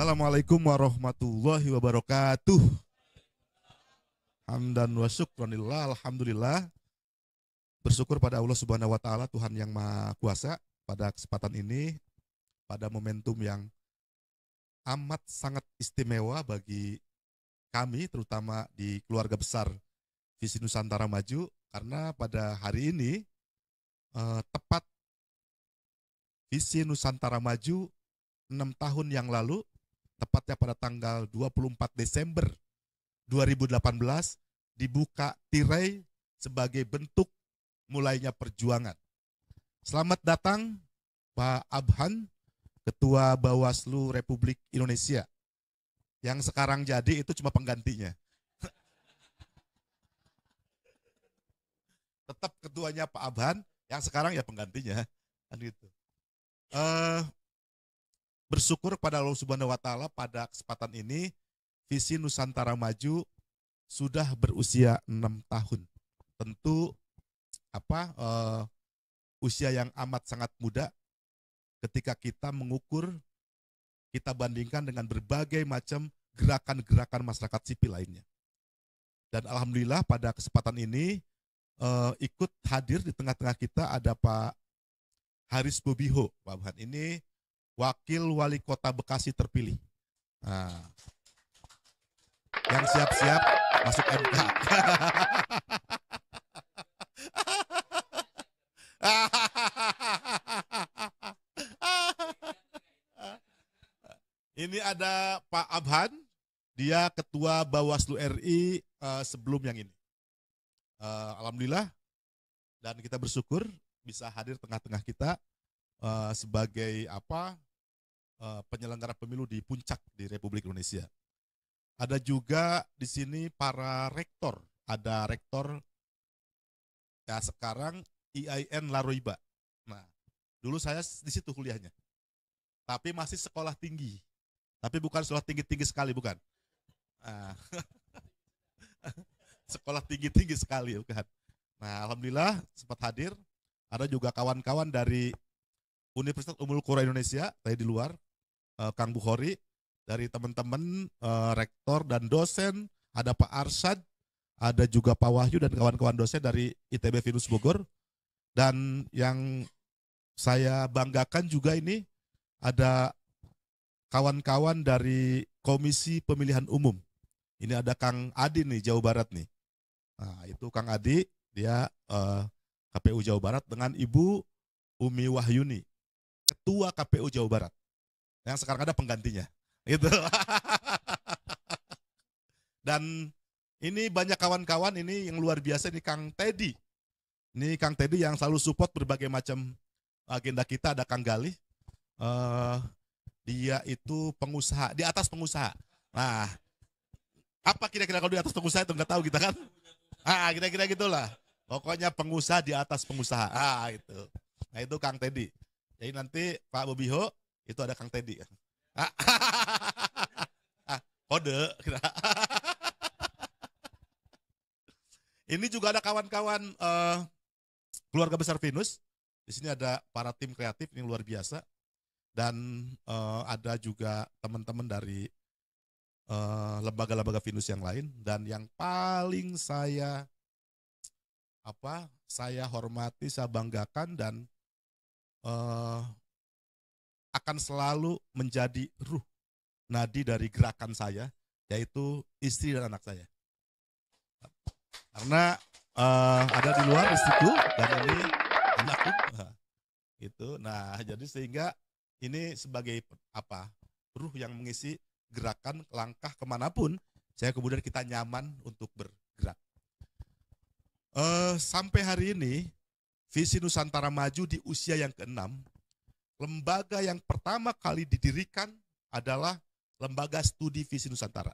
Assalamualaikum warahmatullahi wabarakatuh. Hamdan wa syukranillah, alhamdulillah. Bersyukur pada Allah Subhanahu wa taala, Tuhan yang Maha Kuasa, pada kesempatan ini, pada momentum yang amat sangat istimewa bagi kami, terutama di keluarga besar Visi Nusantara Maju, karena pada hari ini tepat Visi Nusantara Maju 6 tahun yang lalu, tepatnya pada tanggal 24 Desember 2018, dibuka tirai sebagai bentuk mulainya perjuangan. Selamat datang Pak Abhan, Ketua Bawaslu Republik Indonesia. Yang sekarang jadi itu cuma penggantinya. Tetap ketuanya Pak Abhan, yang sekarang ya penggantinya. Kan gitu. Bersyukur kepada Allah Subhanahu wa taala, pada kesempatan ini Visi Nusantara Maju sudah berusia 6 tahun. Tentu usia yang amat sangat muda ketika kita mengukur, kita bandingkan dengan berbagai macam gerakan-gerakan masyarakat sipil lainnya. Dan alhamdulillah pada kesempatan ini ikut hadir di tengah-tengah kita ada Pak Haris Bobiho. Pak Abhan ini Wakil Wali Kota Bekasi terpilih. Nah, yang siap-siap masuk MK. Ini ada Pak Abhan, dia Ketua Bawaslu RI sebelum yang ini. Alhamdulillah, dan kita bersyukur bisa hadir tengah-tengah kita sebagai penyelenggara pemilu di puncak di Republik Indonesia. Ada juga di sini para rektor. Ada rektor ya sekarang IAIN Laroiba. Nah, dulu saya di situ kuliahnya. Tapi masih sekolah tinggi. Tapi bukan sekolah tinggi-tinggi sekali, bukan. Nah, sekolah tinggi-tinggi sekali, bukan. Nah, alhamdulillah sempat hadir. Ada juga kawan-kawan dari Universitas Ummul Qura Indonesia, saya di luar, Kang Bukhori, dari teman-teman rektor dan dosen, ada Pak Arsyad, ada juga Pak Wahyu dan kawan-kawan dosen dari ITB Venus Bogor. Dan yang saya banggakan juga ini ada kawan-kawan dari Komisi Pemilihan Umum. Ini ada Kang Adi nih, Jawa Barat nih. Nah, itu Kang Adi, dia KPU Jawa Barat, dengan Ibu Umi Wahyuni, Ketua KPU Jawa Barat. Yang sekarang ada penggantinya. Gitu. Dan ini banyak kawan-kawan ini yang luar biasa, ini Kang Teddy. Ini Kang Teddy yang selalu support berbagai macam agenda kita. Ada Kang Galih. Dia itu pengusaha, di atas pengusaha. Nah, apa kira-kira kalau di atas pengusaha itu nggak tahu kita kan? Kira-kira gitulah. Pokoknya pengusaha di atas pengusaha. Itu. Nah, itu Kang Teddy. Jadi nanti Pak Bobiho itu ada Kang Teddy. Kode. Ini juga ada kawan-kawan keluarga besar Venus. Di sini ada para tim kreatif ini luar biasa. Dan ada juga teman-teman dari lembaga-lembaga Venus yang lain. Dan yang paling saya hormati, saya banggakan, dan akan selalu menjadi ruh nadi dari gerakan saya, yaitu istri dan anak saya. Karena ada di luar istriku dan ini anakku. Gitu. Nah, jadi sehingga ini sebagai ruh yang mengisi gerakan langkah kemanapun, saya kemudian kita nyaman untuk bergerak. Sampai hari ini, Visi Nusantara Maju di usia yang ke-6, lembaga yang pertama kali didirikan adalah Lembaga Studi Visi Nusantara.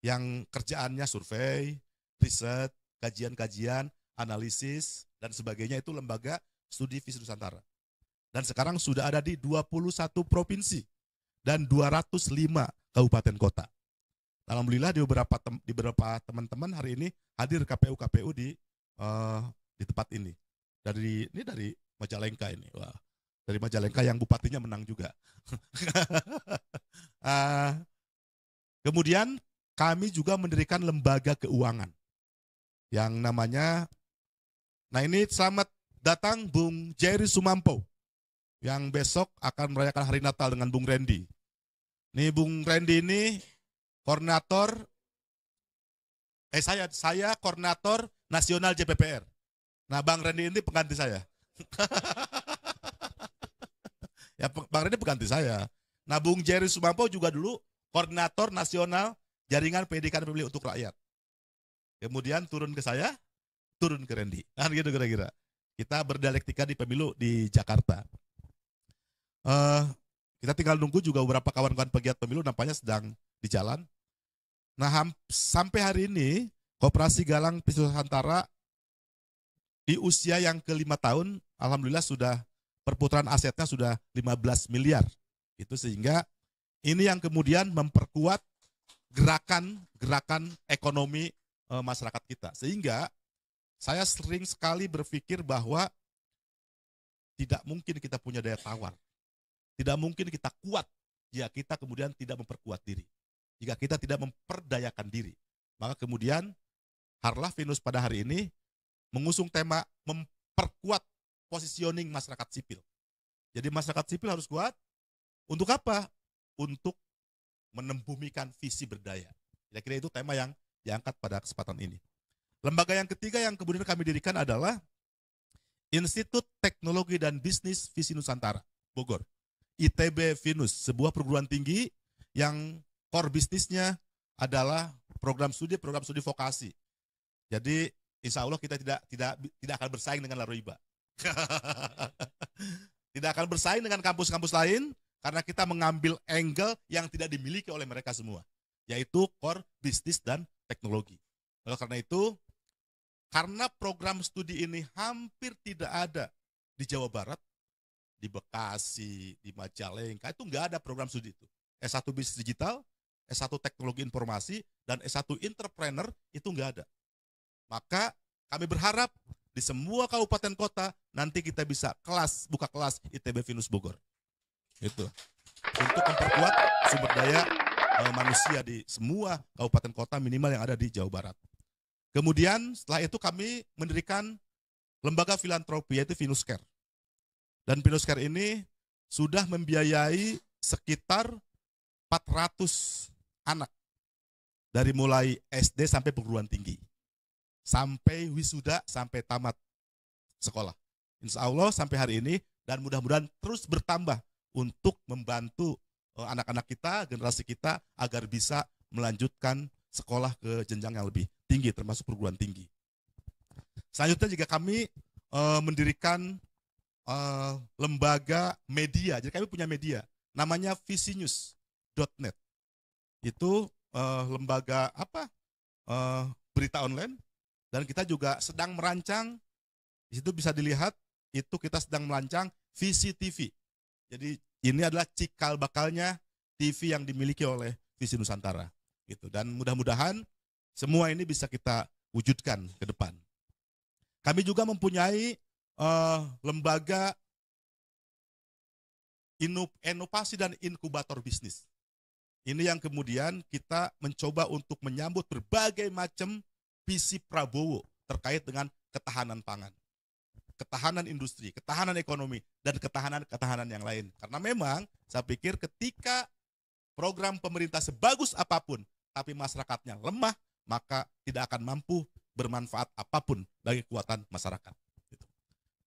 Yang kerjaannya survei, riset, kajian-kajian, analisis, dan sebagainya, itu Lembaga Studi Visi Nusantara. Dan sekarang sudah ada di 21 provinsi dan 205 kabupaten kota. Alhamdulillah di beberapa teman-teman hari ini hadir KPU-KPU di tempat ini. Dari Majalengka ini. Wah. dari Majalengka yang bupatinya menang juga. Ah, kemudian kami juga mendirikan lembaga keuangan yang namanya, nah ini selamat datang Bung Jerry Sumampo yang besok akan merayakan hari Natal dengan Bung Randy. Nih Bung Randy ini koordinator, saya koordinator nasional JPPR. Nah Bang Randy ini pengganti saya. Ya Bang Randy pengganti saya. Nah Bung Jerry Sumampo juga dulu koordinator nasional jaringan pendidikan pemilih untuk rakyat. Kemudian turun ke saya, turun ke Randy. Nah gitu kira-kira. Kita berdialektika di pemilu di Jakarta. Kita tinggal nunggu juga beberapa kawan-kawan pegiat pemilu nampaknya sedang di jalan. Nah sampai hari ini Koperasi Galang Fisip Nusantara di usia yang ke-5 tahun, alhamdulillah sudah perputaran asetnya sudah 15 miliar. Itu sehingga ini yang kemudian memperkuat gerakan ekonomi masyarakat kita. Sehingga saya sering sekali berpikir bahwa tidak mungkin kita punya daya tawar. Tidak mungkin kita kuat jika kita kemudian tidak memperkuat diri. Jika kita tidak memperdayakan diri. Maka kemudian Harlah Venus pada hari ini mengusung tema memperkuat positioning masyarakat sipil. Jadi masyarakat sipil harus kuat. Untuk apa? Untuk menembumikan visi berdaya. Kira-kira itu tema yang diangkat pada kesempatan ini. Lembaga yang ketiga yang kemudian kami dirikan adalah Institut Teknologi dan Bisnis Visi Nusantara, Bogor. ITB Vinus, sebuah perguruan tinggi yang core bisnisnya adalah program studi vokasi. Jadi insya Allah kita tidak akan bersaing dengan Laroiba. Tidak akan bersaing dengan kampus-kampus lain karena kita mengambil angle yang tidak dimiliki oleh mereka semua, yaitu core bisnis dan teknologi. Oleh karena itu, karena program studi ini hampir tidak ada di Jawa Barat, di Bekasi, di Majalengka, itu nggak ada program studi itu. S1 Bisnis Digital, S1 Teknologi Informasi, dan S1 Entrepreneur itu nggak ada. Maka kami berharap di semua kabupaten kota nanti kita bisa buka kelas ITB Vinus Bogor. Itu untuk memperkuat sumber daya manusia di semua kabupaten kota minimal yang ada di Jawa Barat. Kemudian setelah itu kami mendirikan lembaga filantropi yaitu Venus Care. Dan Venus Care ini sudah membiayai sekitar 400 anak dari mulai SD sampai perguruan tinggi. Sampai wisuda, sampai tamat sekolah. Insya Allah sampai hari ini dan mudah-mudahan terus bertambah untuk membantu anak-anak kita, generasi kita agar bisa melanjutkan sekolah ke jenjang yang lebih tinggi, termasuk perguruan tinggi. Selanjutnya juga kami mendirikan lembaga media. Jadi kami punya media, namanya visinews.net. Itu lembaga berita online. Dan kita juga sedang merancang, di situ bisa dilihat, itu kita sedang merancang Visi TV. Jadi ini adalah cikal bakalnya TV yang dimiliki oleh Visi Nusantara. Gitu. Dan mudah-mudahan semua ini bisa kita wujudkan ke depan. Kami juga mempunyai lembaga inovasi dan inkubator bisnis. Ini yang kemudian kita mencoba untuk menyambut berbagai macam visi Prabowo terkait dengan ketahanan pangan, ketahanan industri, ketahanan ekonomi, dan ketahanan yang lain. Karena memang saya pikir ketika program pemerintah sebagus apapun, tapi masyarakatnya lemah, maka tidak akan mampu bermanfaat apapun bagi kekuatan masyarakat.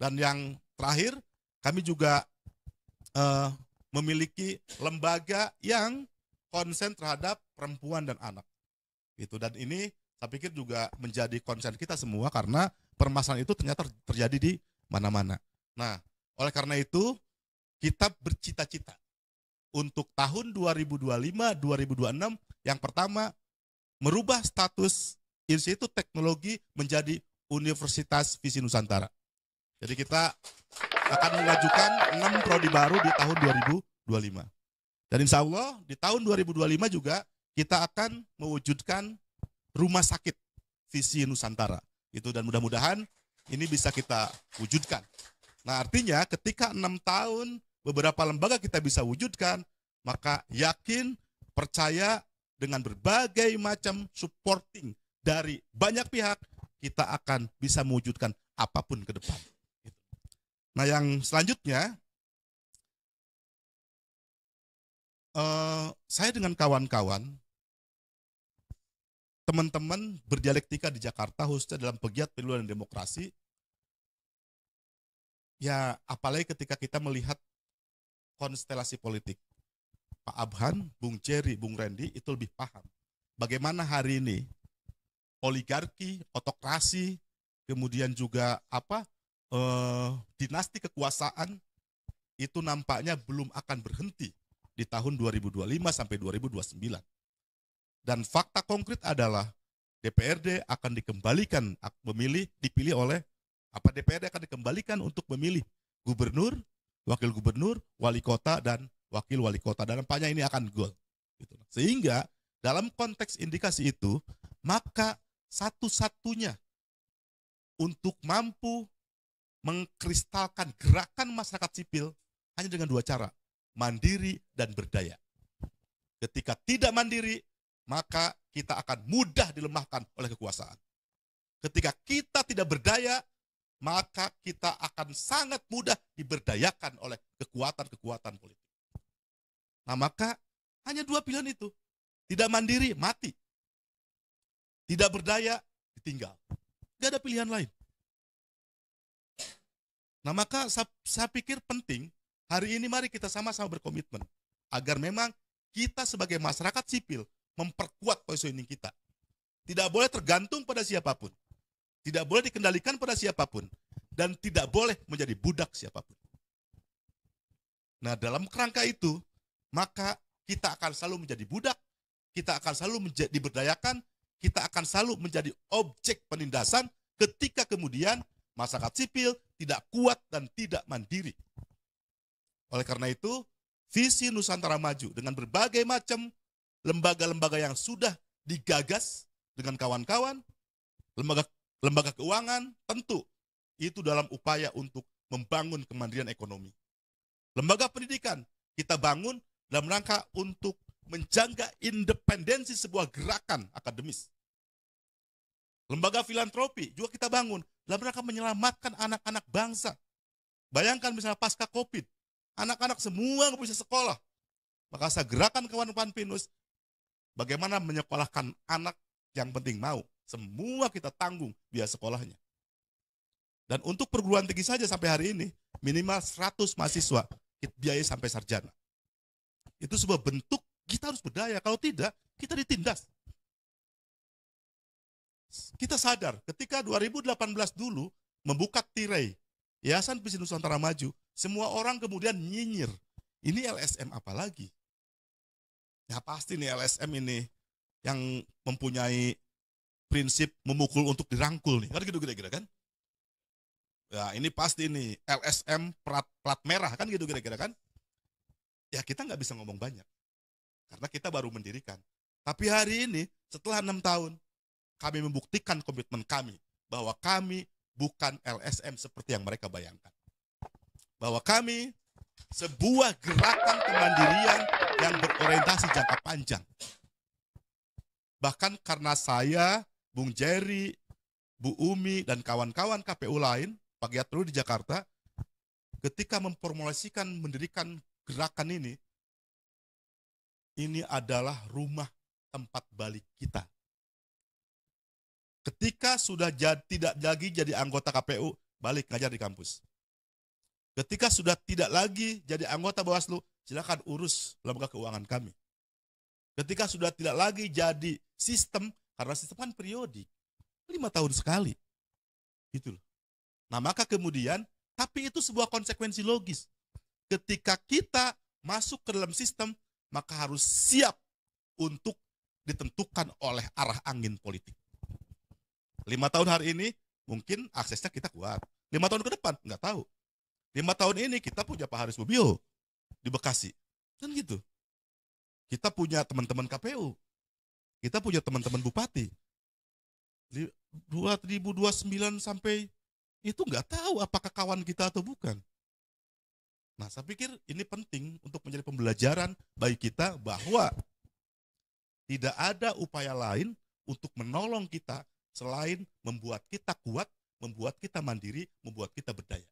Dan yang terakhir, kami juga memiliki lembaga yang konsen terhadap perempuan dan anak. Dan ini saya pikir juga menjadi konsen kita semua karena permasalahan itu ternyata terjadi di mana-mana. Nah, oleh karena itu kita bercita-cita untuk tahun 2025-2026 yang pertama merubah status Institut Teknologi menjadi Universitas Visi Nusantara. Jadi kita akan mengajukan 6 prodi baru di tahun 2025. Dan insya Allah di tahun 2025 juga kita akan mewujudkan rumah sakit Visi Nusantara. Dan mudah-mudahan ini bisa kita wujudkan. Nah, artinya ketika 6 tahun beberapa lembaga kita bisa wujudkan, maka yakin, percaya dengan berbagai macam supporting dari banyak pihak, kita akan bisa mewujudkan apapun ke depan. Nah, yang selanjutnya, saya dengan kawan-kawan, teman-teman berdialektika di Jakarta, khususnya dalam pegiat pemilu dan demokrasi, ya apalagi ketika kita melihat konstelasi politik. Pak Abhan, Bung Jerry, Bung Randy itu lebih paham bagaimana hari ini oligarki, otokrasi, kemudian juga dinasti kekuasaan itu nampaknya belum akan berhenti di tahun 2025 sampai 2029. Dan fakta konkret adalah DPRD akan dikembalikan dipilih oleh DPRD akan dikembalikan untuk memilih gubernur, wakil gubernur, wali kota, dan wakil wali kota. Dan nampaknya ini akan goal. Sehingga dalam konteks indikasi itu, maka satu-satunya untuk mampu mengkristalkan gerakan masyarakat sipil hanya dengan dua cara, mandiri dan berdaya. Ketika tidak mandiri, maka kita akan mudah dilemahkan oleh kekuasaan. Ketika kita tidak berdaya, maka kita akan sangat mudah diberdayakan oleh kekuatan-kekuatan politik. Nah, maka hanya dua pilihan itu. Tidak mandiri, mati. Tidak berdaya, ditinggal. Tidak ada pilihan lain. Nah, maka saya pikir penting, hari ini mari kita sama-sama berkomitmen, agar memang kita sebagai masyarakat sipil memperkuat positioning kita. Tidak boleh tergantung pada siapapun. Tidak boleh dikendalikan pada siapapun. Dan tidak boleh menjadi budak siapapun. Nah, dalam kerangka itu, maka kita akan selalu menjadi budak, kita akan selalu diberdayakan, kita akan selalu menjadi objek penindasan ketika kemudian masyarakat sipil tidak kuat dan tidak mandiri. Oleh karena itu, visi Nusantara Maju dengan berbagai macam lembaga-lembaga yang sudah digagas dengan kawan-kawan, lembaga keuangan, tentu itu dalam upaya untuk membangun kemandirian ekonomi. Lembaga pendidikan kita bangun dalam rangka untuk menjaga independensi sebuah gerakan akademis. Lembaga filantropi juga kita bangun dalam rangka menyelamatkan anak-anak bangsa. Bayangkan misalnya pasca COVID, anak-anak semua nggak bisa sekolah. Maka saya gerakan kawan-kawan Pinus, bagaimana menyekolahkan anak yang penting mau. Semua kita tanggung biaya sekolahnya. Dan untuk perguruan tinggi saja sampai hari ini, minimal 100 mahasiswa kita biayai sampai sarjana. Itu sebuah bentuk kita harus berdaya. Kalau tidak, kita ditindas. Kita sadar ketika 2018 dulu membuka tirai Yayasan Visi Nusantara Maju, semua orang kemudian nyinyir. Ini LSM apa lagi? Ya pasti nih LSM ini yang mempunyai prinsip memukul untuk dirangkul nih. Kan gitu kira-kira kan? Ya ini pasti nih LSM plat merah kan gitu kira-kira kan? Ya kita nggak bisa ngomong banyak. Karena kita baru mendirikan. Tapi hari ini setelah 6 tahun, kami membuktikan komitmen kami bahwa kami bukan LSM seperti yang mereka bayangkan. Bahwa kami sebuah gerakan kemandirian yang berorientasi jangka panjang. Bahkan karena saya, Bung Jerry, Bu Umi, dan kawan-kawan KPU lain, Pegiat Pemilu di Jakarta, ketika memformulasikan mendirikan gerakan ini adalah rumah tempat balik kita. Ketika sudah tidak lagi jadi anggota KPU, balik ngajar di kampus. Ketika sudah tidak lagi jadi anggota Bawaslu, silakan urus lembaga keuangan kami. Ketika sudah tidak lagi jadi sistem, karena sistem kan periodik, 5 tahun sekali. Gitu loh. Nah maka kemudian, tapi itu sebuah konsekuensi logis. Ketika kita masuk ke dalam sistem, maka harus siap untuk ditentukan oleh arah angin politik. 5 tahun hari ini, mungkin aksesnya kita kuat. 5 tahun ke depan, nggak tahu. 5 tahun ini kita punya Pak Haris Bobio di Bekasi. Kan gitu. Kita punya teman-teman KPU. Kita punya teman-teman bupati. 2029 sampai itu nggak tahu apakah kawan kita atau bukan. Nah, saya pikir ini penting untuk menjadi pembelajaran bagi kita bahwa tidak ada upaya lain untuk menolong kita selain membuat kita kuat, membuat kita mandiri, membuat kita berdaya.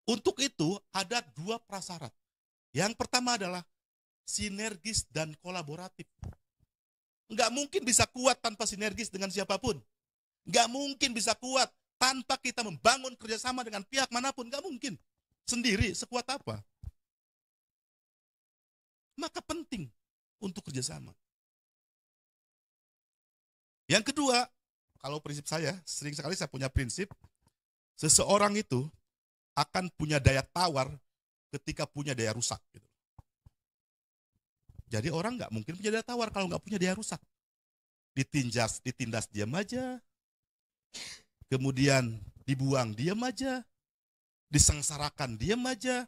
Untuk itu ada dua prasyarat. Yang pertama adalah sinergis dan kolaboratif. Nggak mungkin bisa kuat tanpa sinergis dengan siapapun. Nggak mungkin bisa kuat tanpa kita membangun kerjasama dengan pihak manapun. Nggak mungkin. Sendiri sekuat apa? Maka penting untuk kerjasama. Yang kedua, kalau prinsip saya, sering sekali saya punya prinsip, seseorang itu akan punya daya tawar ketika punya daya rusak. Gitu. Jadi orang nggak mungkin punya daya tawar kalau nggak punya daya rusak. Ditindas diam aja, kemudian dibuang diam aja, disengsarakan diam aja,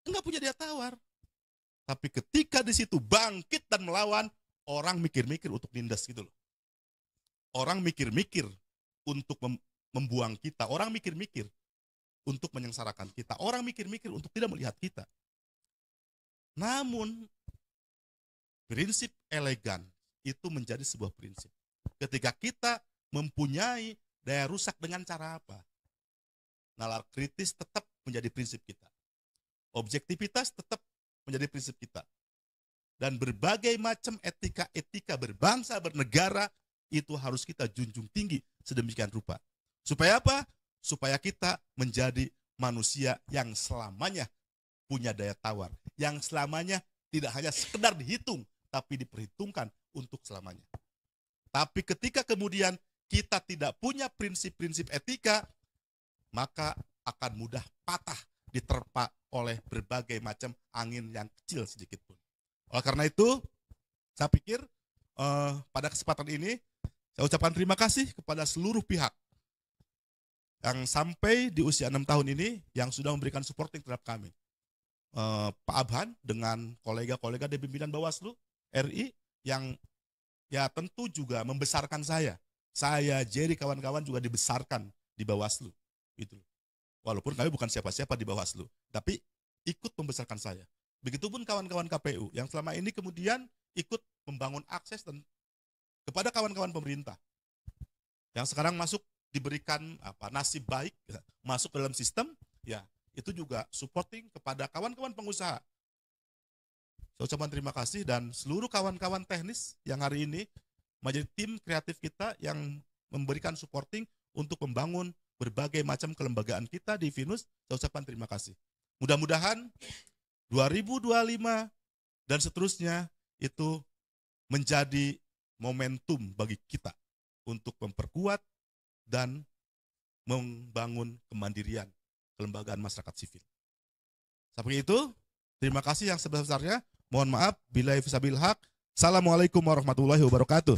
nggak punya daya tawar. Tapi ketika di situ bangkit dan melawan, orang mikir-mikir untuk nindas gitu loh. Orang mikir-mikir untuk membuang kita, orang mikir-mikir untuk menyengsarakan kita, orang mikir-mikir untuk tidak melihat kita. Namun, prinsip elegan itu menjadi sebuah prinsip. Ketika kita mempunyai daya rusak dengan cara apa? Nalar kritis tetap menjadi prinsip kita. Objektivitas tetap menjadi prinsip kita. Dan berbagai macam etika-etika berbangsa, bernegara, itu harus kita junjung tinggi sedemikian rupa. Supaya apa? Supaya kita menjadi manusia yang selamanya punya daya tawar. Yang selamanya tidak hanya sekedar dihitung, tapi diperhitungkan untuk selamanya. Tapi ketika kemudian kita tidak punya prinsip-prinsip etika, maka akan mudah patah diterpa oleh berbagai macam angin yang kecil sedikit pun. Oleh karena itu, saya pikir pada kesempatan ini, saya ucapkan terima kasih kepada seluruh pihak yang sampai di usia 6 tahun ini yang sudah memberikan supporting terhadap kami. Pak Abhan dengan kolega-kolega di pimpinan Bawaslu RI yang ya tentu juga membesarkan saya. Saya, Jerry, kawan-kawan juga dibesarkan di Bawaslu. Gitu. Walaupun kami bukan siapa-siapa di Bawaslu, tapi ikut membesarkan saya. Begitupun kawan-kawan KPU yang selama ini kemudian ikut membangun akses dan kepada kawan-kawan pemerintah yang sekarang masuk diberikan nasib baik masuk ke dalam sistem, ya itu juga supporting kepada kawan-kawan pengusaha. Saya ucapkan terima kasih dan seluruh kawan-kawan teknis yang hari ini menjadi tim kreatif kita yang memberikan supporting untuk membangun berbagai macam kelembagaan kita di Venus. Saya ucapkan terima kasih. Mudah-mudahan 2025 dan seterusnya itu menjadi momentum bagi kita untuk memperkuat dan membangun kemandirian kelembagaan masyarakat sivil. Seperti itu, terima kasih yang sebesar-besarnya. Mohon maaf bila fisabil haq. Assalamualaikum warahmatullahi wabarakatuh.